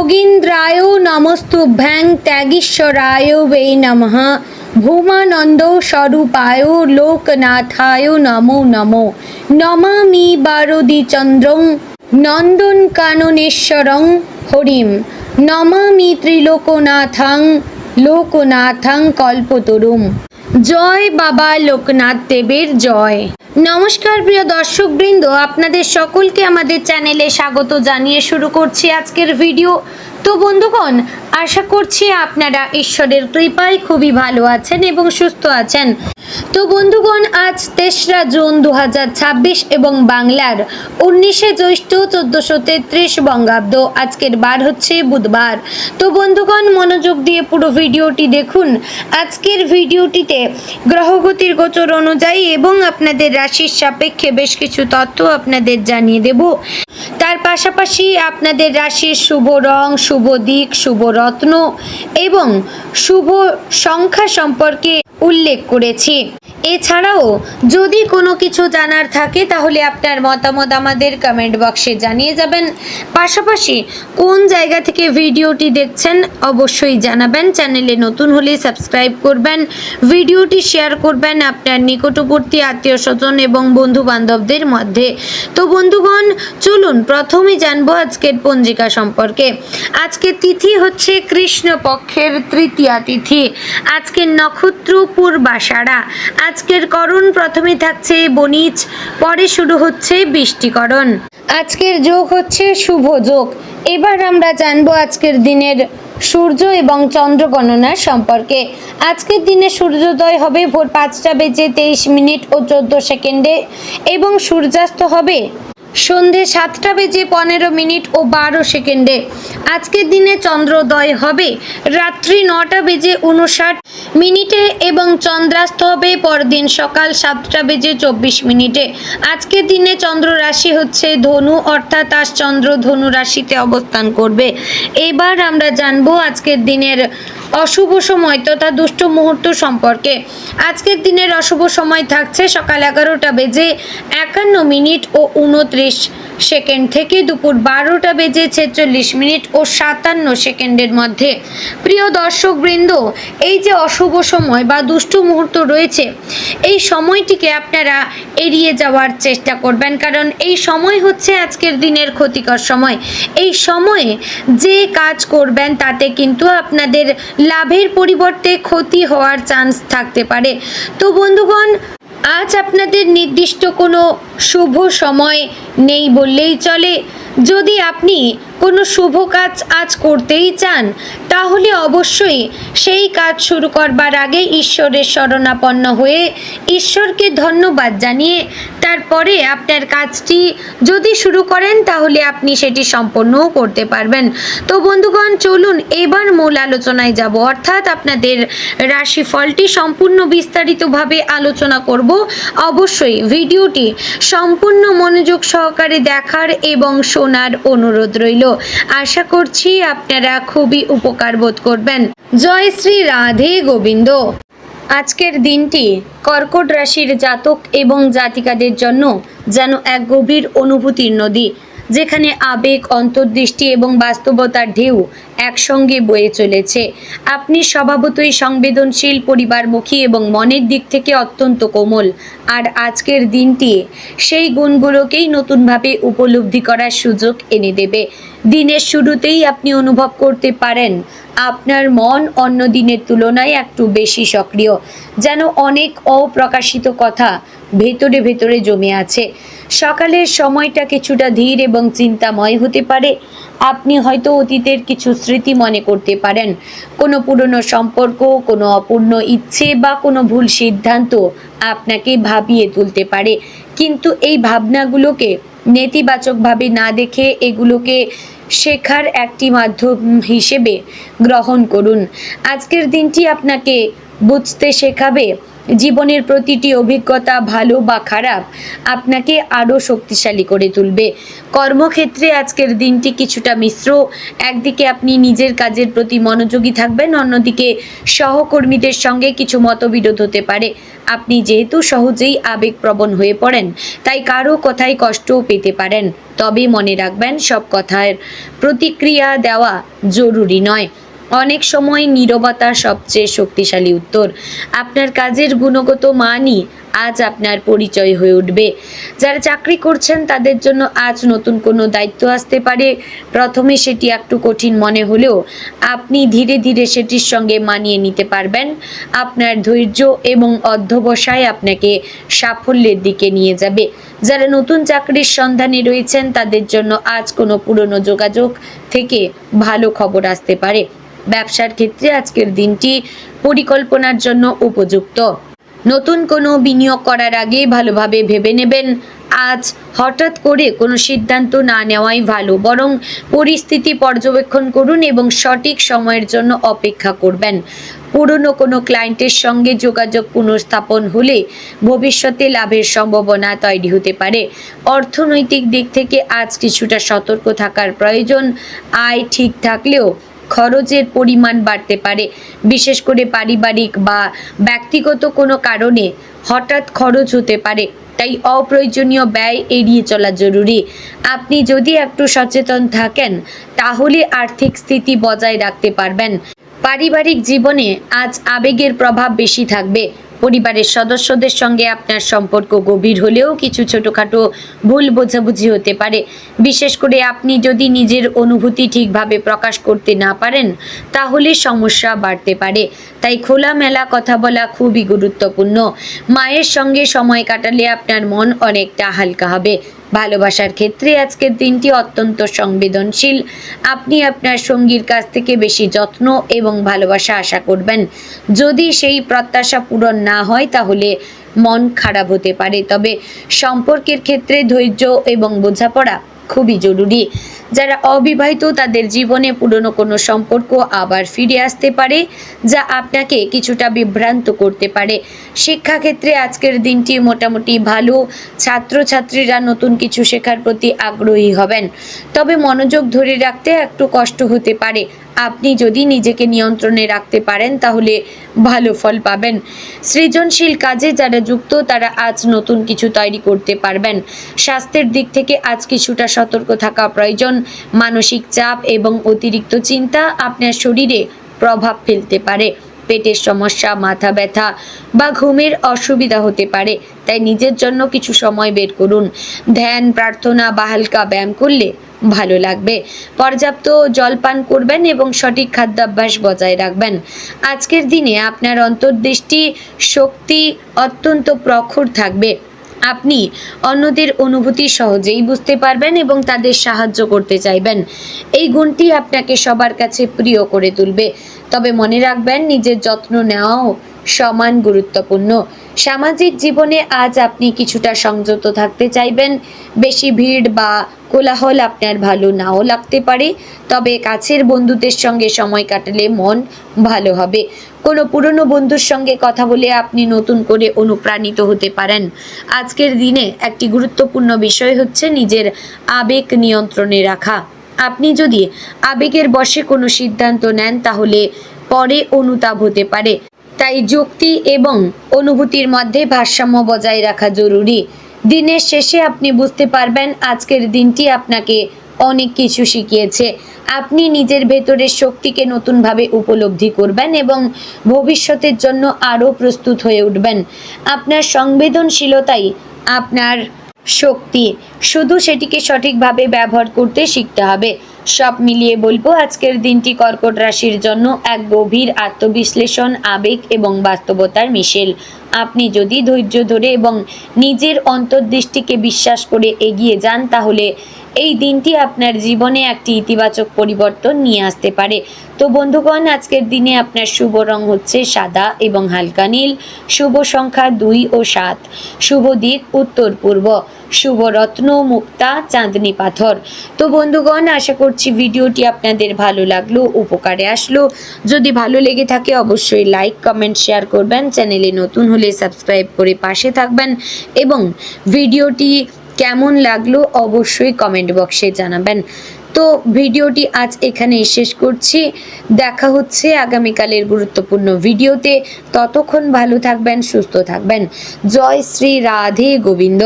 যোগীন্দ্রায় নমস্তুভ্যাং ত্যাগীশ্বরায় वै नमः ভূমানন্দ স্বরূপায় লোকনাথায় নমো নমো নমামি বারদীচন্দ্রং নন্দনকাননেশ্বরং হরিম নমামি ত্রিলোকনাথং লোকনাথং কল্পতরুম। জয় বাবা লোকনাথ দেবের জয়। নমস্কার প্রিয় দর্শকবৃন্দ, আপনাদের সকলকে আমাদের চ্যানেলে স্বাগত জানিয়ে শুরু করছি আজকের ভিডিও। তো বন্ধুগণ, আশা করছি আপনারা ঈশ্বরের কৃপায় খুবই ভালো আছেন এবং সুস্থ আছেন। তো বন্ধুগণ, আজ 3রা জুন 2026 এবং বাংলার 19শে জ্যৈষ্ঠ 1433 বঙ্গাব্দ। আজকের বার হচ্ছে বুধবার। তো বন্ধুগণ, মনোযোগ দিয়ে পুরো ভিডিওটি দেখুন। আজকের ভিডিওটিতে গ্রহগতির গোচর অনুযায়ী এবং আপনাদের রাশির সাপেক্ষে বেশ কিছু তথ্য আপনাদের জানিয়ে দেব। তার পাশাপাশি আপনাদের রাশির শুভ রং, শুভ দিক, শুভ রত্ন এবং শুভ সংখ্যা সম্পর্কে উল্লেখ করেছি। এছাড়াও যদি কোনো কিছু জানার থাকে তাহলে আপনার মতামত আমাদের কমেন্ট বক্সে জানিয়ে যাবেন। পাশাপাশি কোন জায়গা থেকে ভিডিওটি দেখছেন অবশ্যই জানাবেন। চ্যানেলে নতুন হলে সাবস্ক্রাইব করবেন, ভিডিওটি শেয়ার করবেন আপনার নিকটবর্তী আত্মীয় স্বজন এবং বন্ধু বান্ধবদের মধ্যে। তো বন্ধুগণ, চলুন প্রথমে জানবো আজকের পঞ্জিকা সম্পর্কে। আজকের তিথি হচ্ছে কৃষ্ণপক্ষের তৃতীয়া তিথি। আজকের নক্ষত্র পূর্বাষাঢ়া। আজকের করণ প্রথমে থাকছে বনিজ, পরে শুরু হচ্ছে বৃষ্টিকরণ। আজকের যোগ হচ্ছে শুভ যোগ। এবার আমরা জানবো আজকের দিনের সূর্য এবং চন্দ্র গণনা সম্পর্কে। আজকের দিনে সূর্যোদয় হবে ভোর 5টা বেজে 23 মিনিট ও 14 সেকেন্ডে এবং সূর্যাস্ত হবে সন্ধে 7টা বেজে 15 মিনিট ও 12 সেকেন্ডে। আজকের দিনে চন্দ্রোদয় হবে রাত্রি 9টা বেজে 59 মিনিটে এবং চন্দ্রাস্ত হবে পরদিন সকাল 7টা বেজে 24 মিনিটে। আজকের দিনে চন্দ্র রাশি হচ্ছে ধনু, অর্থাৎ আজ চন্দ্র ধনু রাশিতে অবস্থান করবে। এবার আমরা জানবো আজকের দিনের অশুভ সময় তথা দুষ্ট মুহূর্ত সম্পর্কে। আজকের দিনের অশুভ সময় থাকছে সকাল 11টা বেজে 51 মিনিট ও 29 সেকেন্ড থেকে দুপুর 12টা বেজে 46 মিনিট ও 57 সেকেন্ডের মধ্যে। প্রিয় দর্শকবৃন্দ, এই যে অশুভ সময় বা দুষ্ট মুহূর্ত রয়েছে, এই সময়টিকে আপনারা এড়িয়ে যাওয়ার চেষ্টা করবেন, কারণ এই সময় হচ্ছে আজকের দিনের ক্ষতিকর সময়। এই সময়ে যে কাজ করবেন তাতে কিন্তু আপনাদের লাভের পরিবর্তে ক্ষতি হওয়ার চান্স থাকতে পারে। তো বন্ধুগণ, আজ আপনাদের নির্দিষ্ট কোনো শুভ সময় নেই বললেই চলে। যদি আপনি কোনো শুভ কাজ আজ করতেই চান তাহলে অবশ্যই সেই কাজ শুরু করবার আগে ঈশ্বরের শরণাপন্ন হয়ে ঈশ্বরকে ধন্যবাদ জানিয়ে তারপরে আপনার কাজটি যদি শুরু করেন তাহলে আপনি সেটি সম্পন্নও করতে পারবেন। তো বন্ধুগণ, চলুন এবার মূল আলোচনায় যাব, অর্থাৎ আপনাদের রাশিফলটি সম্পূর্ণ বিস্তারিতভাবে আলোচনা করব। অবশ্যই ভিডিওটি সম্পূর্ণ মনোযোগ সহকারে দেখার এবং শোনার অনুরোধ রইল। আশা করছি আপনারা খুবই উপকার বোধ করবেন। জয় শ্রী রাধে গোবিন্দ। আজকের দিনটি কর্কট রাশির জাতক এবং জাতিকাদের জন্য যেন এক গভীর অনুভূতির নদী, যেখানে আবেগ, অন্তর্দৃষ্টি এবং বাস্তবতার ঢেউ একসঙ্গে বয়ে চলেছে। আপনি স্বভাবতই সংবেদনশীল, পরিবারমুখী এবং মনের দিক থেকে অত্যন্ত কোমল। আর আজকের দিনটি সেই গুণগুলোকেই নতুনভাবে উপলব্ধি করার সুযোগ এনে দেবে। দিনের শুরুতেই আপনি অনুভব করতে পারেন আপনার মন অন্য দিনের তুলনায় একটু বেশি সক্রিয়, যেন অনেক অপ্রকাশিত কথা ভেতরে ভেতরে জমে আছে। সকালের সময়টা কিছুটা ধীর এবং চিন্তাময় হতে পারে। আপনি হয়তো অতীতের কিছু স্মৃতি মনে করতে পারেন, কোনো পুরনো সম্পর্ক, কোনো অপূর্ণ ইচ্ছে বা কোনো ভুল সিদ্ধান্ত আপনাকে ভাবিয়ে তুলতে পারে। কিন্তু এই ভাবনাগুলোকে নেতিবাচকভাবে না দেখে এগুলোকে শেখার একটি মাধ্যম হিসেবে গ্রহণ করুন। আজকের দিনটি আপনাকে বুঝতে শেখাবে জীবনের প্রতিটি অভিজ্ঞতা ভালো বা খারাপ আপনাকে আরও শক্তিশালী করে তুলবে। কর্মক্ষেত্রে আজকের দিনটি কিছুটা মিশ্র। একদিকে আপনি নিজের কাজের প্রতি মনোযোগী থাকবেন, অন্যদিকে সহকর্মীদের সঙ্গে কিছু মতবিরোধ হতে পারে। আপনি যেহেতু সহজেই আবেগপ্রবণ হয়ে পড়েন, তাই কারো কথায় কষ্টও পেতে পারেন। তবে মনে রাখবেন, সব কথার প্রতিক্রিয়া দেওয়া জরুরি নয়। অনেক সময় নীরবতা সবচেয়ে শক্তিশালী উত্তর। আপনার কাজের গুণগত মানই আজ আপনার পরিচয় হয়ে উঠবে। যারা চাকরি করছেন তাদের জন্য আজ নতুন কোনো দায়িত্ব আসতে পারে। প্রথমে সেটি একটু কঠিন মনে হলেও আপনি ধীরে ধীরে সেটির সঙ্গে মানিয়ে নিতে পারবেন। আপনার ধৈর্য এবং অধ্যবসায় আপনাকে সাফল্যের দিকে নিয়ে যাবে। যারা নতুন চাকরির সন্ধানে রয়েছেন তাদের জন্য আজ কোনো পুরনো যোগাযোগ থেকে ভালো খবর আসতে পারে। ব্যবসার ক্ষেত্রে আজকের দিনটি পরিকল্পনার জন্য উপযুক্ত। নতুন কোনো বিনিয়োগ করার আগে ভালোভাবে ভেবে নেবেন। আজ হঠাৎ করে কোনো সিদ্ধান্ত না নেওয়াই ভালো, বরং পরিস্থিতি পর্যবেক্ষণ করুন এবং সঠিক সময়ের জন্য অপেক্ষা করবেন। পুরনো কোনো ক্লায়েন্টের সঙ্গে যোগাযোগ পুনঃস্থাপন হলে ভবিষ্যতে লাভের সম্ভাবনা তৈরি হতে পারে। অর্থনৈতিক দিক থেকে আজ কিছুটা সতর্ক থাকার প্রয়োজন। আয় ঠিক থাকলেও খরচের পরিমাণ বাড়তে পারে, বিশেষ করে পারিবারিক বা ব্যক্তিগত কোনো কারণে হঠাৎ খরচ হতে পারে, তাই অপ্রয়োজনীয় ব্যয় এড়িয়ে চলা জরুরি। আপনি যদি একটু সচেতন থাকেন তাহলে আর্থিক স্থিতি বজায় রাখতে পারবেন। পারিবারিক জীবনে আজ আবেগের প্রভাব বেশি থাকবে। পরিবারের সদস্যদের সঙ্গে আপনার সম্পর্ক গভীর হলেও কিছু ছোটোখাটো ভুল বোঝাবুঝি হতে পারে। বিশেষ করে আপনি যদি নিজের অনুভূতি ঠিকভাবে প্রকাশ করতে না পারেন তাহলে সমস্যা বাড়তে পারে। তাই খোলামেলা কথা বলা খুবই গুরুত্বপূর্ণ। মায়ের সঙ্গে সময় কাটালে আপনার মন অনেকটা হালকা হবে। ভালোবাসার ক্ষেত্রে আজকের দিনটি অত্যন্ত সংবেদনশীল। আপনি আপনার সঙ্গীর কাছ থেকে বেশি যত্ন এবং ভালোবাসা আশা করবেন। যদি সেই প্রত্যাশা পূরণ না হয় তাহলে মন খারাপ হতে পারে। তবে সম্পর্কের ক্ষেত্রে ধৈর্য এবং বোঝাপড়া খুবই জরুরি। যারা অবিবাহিত তাদের জীবনে পুরনো কোনো সম্পর্ক আবার ফিরে আসতে পারে, যা আপনাকে কিছুটা বিভ্রান্ত করতে পারে। শিক্ষাক্ষেত্রে আজকের দিনটি মোটামুটি ভালো। ছাত্রছাত্রীরা নতুন কিছু শেখার প্রতি আগ্রহী হবেন, তবে মনোযোগ ধরে রাখতে একটু কষ্ট হতে পারে। আপনি যদি নিজেকে নিয়ন্ত্রণে রাখতে পারেন তাহলে ভালো ফল পাবেন। সৃজনশীল কাজে যারা যুক্ত তারা আজ নতুন কিছু তৈরি করতে পারবেন। স্বাস্থ্যের দিক থেকে আজ কিছুটা সতর্ক থাকা প্রয়োজন। মানসিক চাপ এবং অতিরিক্ত চিন্তা আপনার শরীরে প্রভাব ফেলতে পারে। পেটের সমস্যা, মাথা ব্যথা বা ঘুমের অসুবিধা হতে পারে, তাই নিজের জন্য কিছু সময় বের করুন। ধ্যান, প্রার্থনা বা হালকা ব্যায়াম করলে ভালো লাগবে। পর্যাপ্ত জল পান করবেন এবং সঠিক খাদ্যাভ্যাস বজায় রাখবেন। আজকের দিনে আপনার অন্তর্দৃষ্টি শক্তি অত্যন্ত প্রখর থাকবে। আপনি অন্যদের অনুভূতি সহজেই বুঝতে পারবেন এবং তাদের সাহায্য করতে চাইবেন। এই গুণটি আপনাকে সবার কাছে প্রিয় করে তুলবে। তবে মনে রাখবেন, নিজের যত্ন নেওয়াও সমান গুরুত্বপূর্ণ। সামাজিক জীবনে আজ আপনি কিছুটা সংযত থাকতে চাইবেন। বেশি ভিড় বা কোলাহল আপনার ভালো নাও লাগতে পারে, তবে কাছের বন্ধুদের সঙ্গে সময় কাটালে মন ভালো হবে। কোনো পুরনো বন্ধুর সঙ্গে কথা বলে আপনি নতুন করে অনুপ্রাণিত হতে পারেন। আজকের দিনে একটি গুরুত্বপূর্ণ বিষয় হচ্ছে নিজের আবেগ নিয়ন্ত্রণে রাখা। আপনি যদি আবেগের বশে কোনো সিদ্ধান্ত নেন তাহলে পরে অনুতাপ হতে পারে, তাই যুক্তি এবং অনুভূতির মধ্যে ভারসাম্য বজায় রাখা জরুরি। দিনের শেষে আপনি বুঝতে পারবেন আজকের দিনটি আপনাকে অনেক কিছু শিখিয়েছে। আপনি নিজের ভেতরের শক্তিকে নতুনভাবে উপলব্ধি করবেন এবং ভবিষ্যতের জন্য আরও প্রস্তুত হয়ে উঠবেন। আপনার সংবেদনশীলতাই আপনার শক্তি, শুধু সেটিকে সঠিকভাবে ব্যবহার করতে শিখতে হবে। সব মিলিয়ে বলবো, আজকের দিনটি কর্কট রাশির জন্য এক গভীর আত্মবিশ্লেষণ, আবেগ এবং বাস্তবতার মিশেল। আপনি যদি ধৈর্য ধরে এবং নিজের অন্তর্দৃষ্টিকে বিশ্বাস করে এগিয়ে যান তাহলে এই দিনটি আপনার জীবনে একটি ইতিবাচক পরিবর্তন নিয়ে আসতে পারে। তো বন্ধুগণ, আজকের দিনে আপনার শুভ রং হচ্ছে সাদা এবং হালকা নীল। শুভ সংখ্যা 2 ও 7। শুভ দিক উত্তর পূর্ব। শুভরত্ন, মুক্তা, চাঁদনি পাথর। তো বন্ধুগণ, আশা করছি ভিডিওটি আপনাদের ভালো লাগলো, উপকারে আসলো। যদি ভালো লেগে থাকে অবশ্যই লাইক, কমেন্ট, শেয়ার করবেন। চ্যানেলে নতুন হলে সাবস্ক্রাইব করে পাশে থাকবেন এবং ভিডিওটি কেমন লাগলো অবশ্যই কমেন্ট বক্সে জানাবেন। তো ভিডিওটি আজ এখানেই শেষ করছি। দেখা হচ্ছে আগামীকালের গুরুত্বপূর্ণ ভিডিওতে। ততক্ষণ ভালো থাকবেন, সুস্থ থাকবেন। জয় শ্রী রাধে গোবিন্দ।